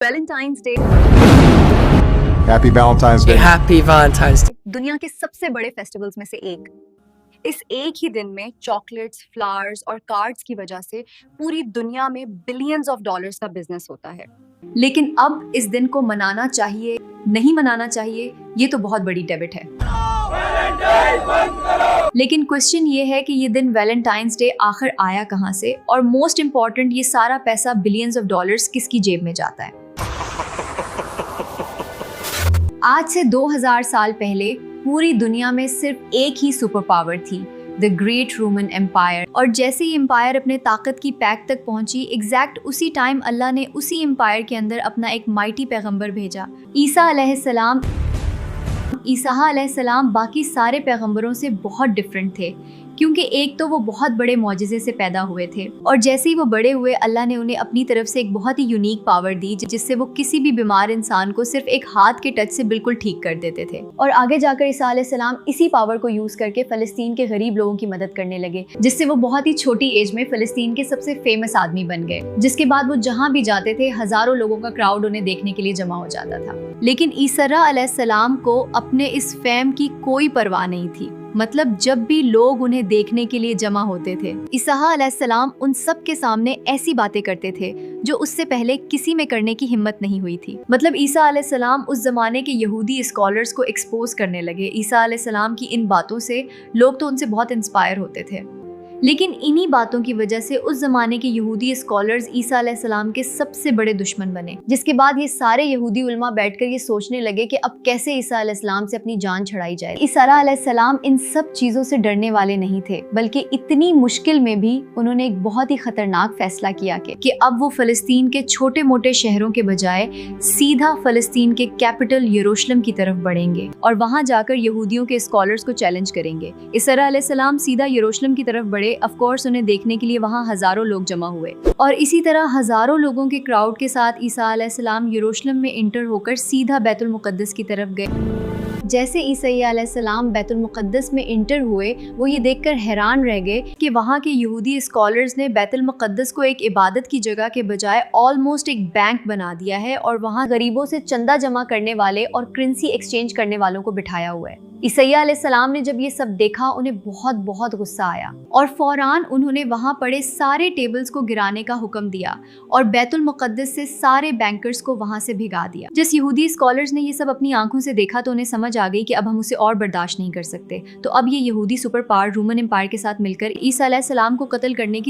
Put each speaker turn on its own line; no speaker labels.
Valentine's day
Happy Valentine's Day.
Happy Valentine's Day.
दुनिया के सबसे बड़े फेस्टिवल्स में से एक। इस एक ही दिन में चॉकलेट्स, फ्लावर्स और कार्ड्स की वजह से पूरी दुनिया में बिलियंस ऑफ डॉलर्स का बिजनेस होता है। लेकिन अब इस दिन को मनाना चाहिए, नहीं मनाना चाहिए, ये तो बहुत बड़ी डेबिट है। लेकिन क्वेश्चन ये है कि ये दिन वैलेंटाइंस डे आखिर आया कहाँ से, और मोस्ट इम्पॉर्टेंट, ये सारा पैसा बिलियंस ऑफ डॉलर्स किसकी जेब में जाता है। आज से 2000 साल पहले पूरी दुनिया में सिर्फ एक ही सुपर पावर थी, द ग्रेट रोमन एम्पायर। और जैसे ही एम्पायर अपने ताकत की पैक तक पहुंची, एग्जैक्ट उसी टाइम अल्लाह ने उसी एम्पायर के अंदर अपना एक माइटी पैगंबर भेजा, ईसा अलैहिस्सलाम। ईसा अलैहिस्सलाम बाकी सारे पैगंबरों से बहुत डिफरेंट थे, क्योंकि एक तो वो बहुत बड़े मौजिज़े से पैदा हुए थे, और जैसे ही वो बड़े हुए अल्लाह ने उन्हें अपनी तरफ से एक बहुत ही यूनिक पावर दी, जिससे वो किसी भी बीमार इंसान को सिर्फ एक हाथ के टच से बिल्कुल ठीक कर देते थे। और आगे जाकर ईसा अलैहिस्सलाम इसी पावर को यूज़ करके फ़लस्तीन के गरीब लोगों की मदद करने लगे, जिससे वो बहुत ही छोटी एज में फ़लस्तीन के सबसे फेमस आदमी बन गए। जिसके बाद वो जहाँ भी जाते थे, हज़ारों लोगों का क्राउड उन्हें देखने के लिए जमा हो जाता था। लेकिन ईसा अलैहिस्सलाम को अपने इस फेम की कोई परवाह नहीं थी। मतलब जब भी लोग उन्हें देखने के लिए जमा होते थे, ईसा अलैहिस्सलाम उन सब के सामने ऐसी बातें करते थे जो उससे पहले किसी में करने की हिम्मत नहीं हुई थी। मतलब ईसा अलैहिस्सलाम उस जमाने के यहूदी स्कॉलर्स को एक्सपोज करने लगे। ईसा अलैहिस्सलाम की इन बातों से लोग तो उनसे बहुत इंस्पायर होते थे, लेकिन इन्हीं बातों की वजह से उस जमाने के यहूदी स्कॉलर्स ईसा अलैहिस्सलाम के सबसे बड़े दुश्मन बने। जिसके बाद ये सारे यहूदी उलमा बैठकर ये सोचने लगे कि अब कैसे ईसा अलैहिस्सलाम से अपनी जान छुड़ाई जाए। ईसा अलैहिस्सलाम इन सब चीजों से डरने वाले नहीं थे, बल्कि इतनी मुश्किल में भी उन्होंने एक बहुत ही खतरनाक फैसला किया कि अब वो फलस्तीन के छोटे मोटे शहरों के बजाय सीधा फलस्तीन के कैपिटल यरूशलेम की तरफ बढ़ेंगे और वहां जाकर यहूदियों के स्कॉलर्स को चैलेंज करेंगे। ईसा अलैहिस्सलाम सीधा यरूशलेम की तरफ बढ़े। ऑफ कोर्स उन्हें देखने के लिए वहां हजारों लोग जमा हुए, और इसी तरह हजारों लोगों के क्राउड के साथ ईसा अलैहिस्सलाम यरूशलेम में इंटर होकर सीधा बैतुल मुक़द्दस की तरफ गए। जैसे ईसा अलैहिस्सलाम बैतुल मुक़द्दस में इंटर हुए, वो ये देखकर हैरान रह गए कि वहाँ के यहूदी स्कॉलर्स ने बैतुल मुक़द्दस को एक इबादत की जगह के बजाय ऑलमोस्ट एक बैंक बना दिया है, और वहाँ गरीबों से चंदा जमा करने वाले और करेंसी एक्सचेंज करने वालों को बिठाया हुआ है। ईसा अलैहिस्सलाम ने जब ये सब देखा, उन्हें बहुत बहुत गुस्सा आया, और फौरान उन्होंने वहाँ पड़े सारे टेबल्स को गिराने का हुक्म दिया और बैतुल मुक़द्दस से सारे बैंकर्स को वहाँ से भिगा दिया। जिस यहूदी स्कॉलर्स ने ये सब अपनी आंखों से देखा, तो उन्हें समझ आ गई कि अब हम उसे और बर्दाश्त नहीं कर सकते। तो अब ये यहूदी सुपर पावर रोमन एम्पायर के साथ मिलकर ईसा अलैहिस्सलाम को कत्ल करने की